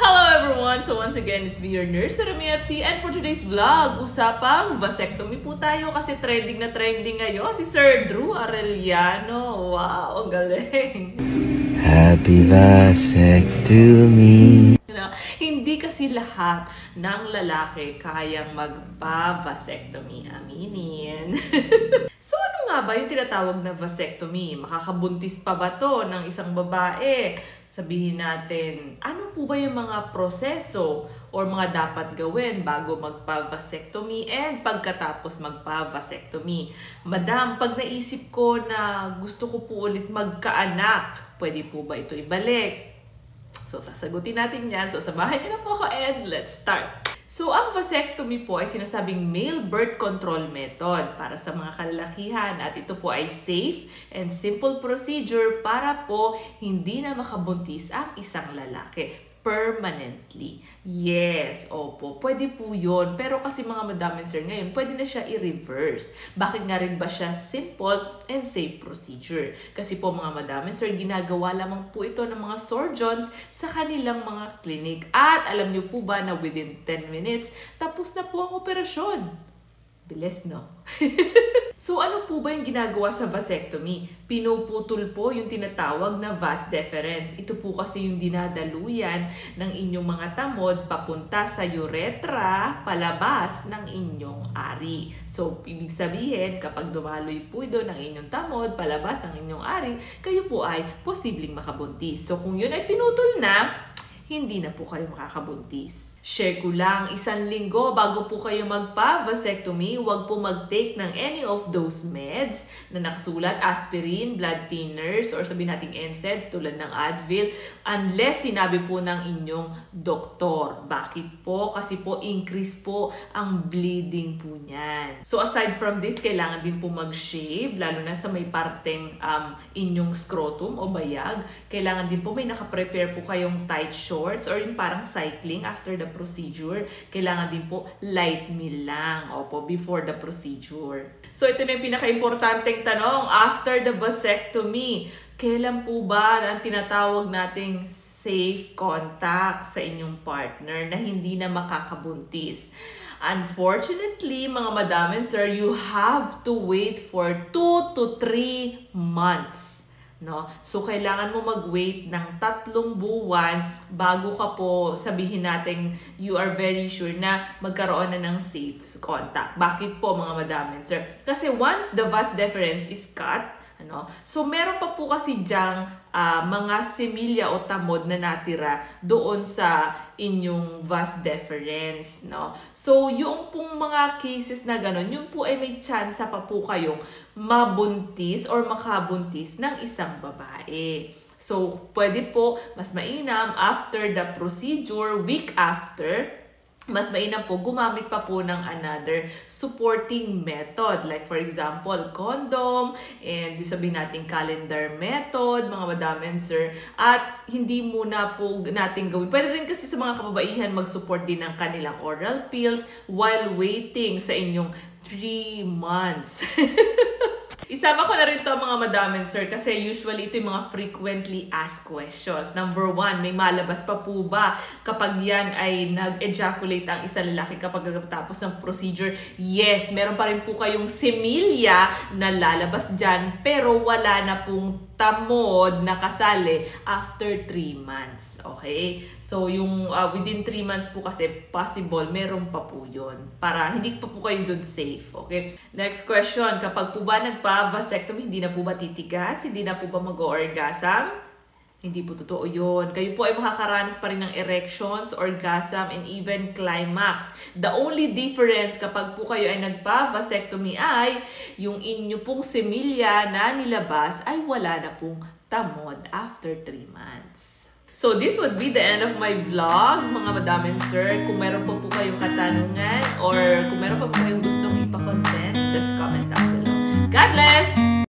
Hello everyone! So once again, it's me, your nurse, Rami FC, and for today's vlog, usapang vasectomy po tayo kasi trending na trending ngayon si Sir Drew Arellano. Wow, galing! Happy vasectomy! Hindi kasi lahat ng lalaki kayang magpa-vasectomy. Aminin. So ano nga ba yung tinatawag na vasectomy? Makakabuntis pa ba to ng isang babae? Sabihin natin, ano po ba yung mga proseso or mga dapat gawin bago magpa-vasectomy and pagkatapos magpa-vasectomy? Madam, pag naisip ko na gusto ko po ulit magkaanak, pwede po ba ito ibalik? So, sasagutin natin yan. So, samahan niyo na po ako and let's start. So, ang vasectomy po ay sinasabing male birth control method para sa mga kalalakihan at ito po ay safe and simple procedure para po hindi na makabuntis ang isang lalaki permanently. Yes, opo, pwede po yun. Pero kasi mga madam and sir ngayon, pwede na siya i-reverse. Bakit nga rin ba siya simple and safe procedure? Kasi po mga madam and sir, ginagawa lamang po ito ng mga surgeons sa kanilang mga clinic. At alam niyo po ba na within 10 minutes, tapos na po ang operasyon? Bilis, no? So, ano po ba yung ginagawa sa vasectomy? Pinuputol po yung tinatawag na vas deferens. Ito po kasi yung dinadaluyan ng inyong mga tamod papunta sa urethra, palabas ng inyong ari. So, ibig sabihin, kapag dumaloy po ito ng inyong tamod, palabas ng inyong ari, kayo po ay posibleng makabuntis. So, kung yun ay pinutol na, hindi na po kayo makakabuntis. Share ko lang, 1 linggo bago po kayo magpa-vasectomy, huwag po mag-take ng any of those meds na nakasulat, aspirin, blood thinners, or sabihin natin NSAIDs tulad ng Advil, unless sinabi po ng inyong doktor. Bakit po? Kasi po increase po ang bleeding po niyan. So aside from this, kailangan din po mag-shave, lalo na sa may parteng inyong scrotum o bayag. Kailangan din po may nakaprepare po kayong tight shorts or yung parang cycling after the procedure. Kailangan din po light meal lang, opo, before the procedure. So ito na yung pinaka-importanteng tanong, after the vasectomy, kailan po ba ang tinatawag nating safe contact sa inyong partner na hindi na makakabuntis? Unfortunately, mga madam and sir, you have to wait for 2 to 3 months. No? So, kailangan mo mag-wait ng 3 buwan bago ka po sabihin natin you are very sure na magkaroon na ng safe contact. Bakit po mga madam and sir? Kasi once the vas deferens is cut, so meron pa po kasi dyang mga semilya o tamod na natira doon sa inyong vas deferens, no? So, yung pong mga cases na gano'n, yun po ay may chance pa po kayong mabuntis or makabuntis ng isang babae. So, pwede po mas mainam after the procedure, week after, mas mainam po gumamit pa po ng another supporting method. Like for example, condom, and yung sabihin natin calendar method, mga madam and sir. At hindi muna po natin gawin. Pwede rin kasi sa mga kababaihan mag-support din ng kanilang oral pills while waiting sa inyong 3 months. Isama ko na rin to mga madam and sir kasi usually ito yung mga frequently asked questions. Number 1, may malabas pa po ba kapag yan ay nag-ejaculate ang isang lalaki kapag tapos ng procedure? Yes, meron pa rin po kayong semilya na lalabas dyan pero wala na pong tamod na kasali after 3 months. Okay? So, yung within 3 months po kasi possible, meron pa po yun. Para hindi pa po kayo dun safe. Okay? Next question. Kapag po ba nagpa-vasectomy, hindi na po ba titigas? Hindi na po ba mag-orgasm? Hindi po totoo yun. Kayo po ay makakaranas pa rin ng erections, orgasm, and even climax. The only difference kapag po kayo ay nagpa-vasectomy ay yung inyo pong semilya na nilabas ay wala na pong tamod after 3 months. So this would be the end of my vlog, mga madam and sir. Kung meron pa po kayong katanungan or kung meron pa po kayong gustong ipa-content, just comment down below. God bless!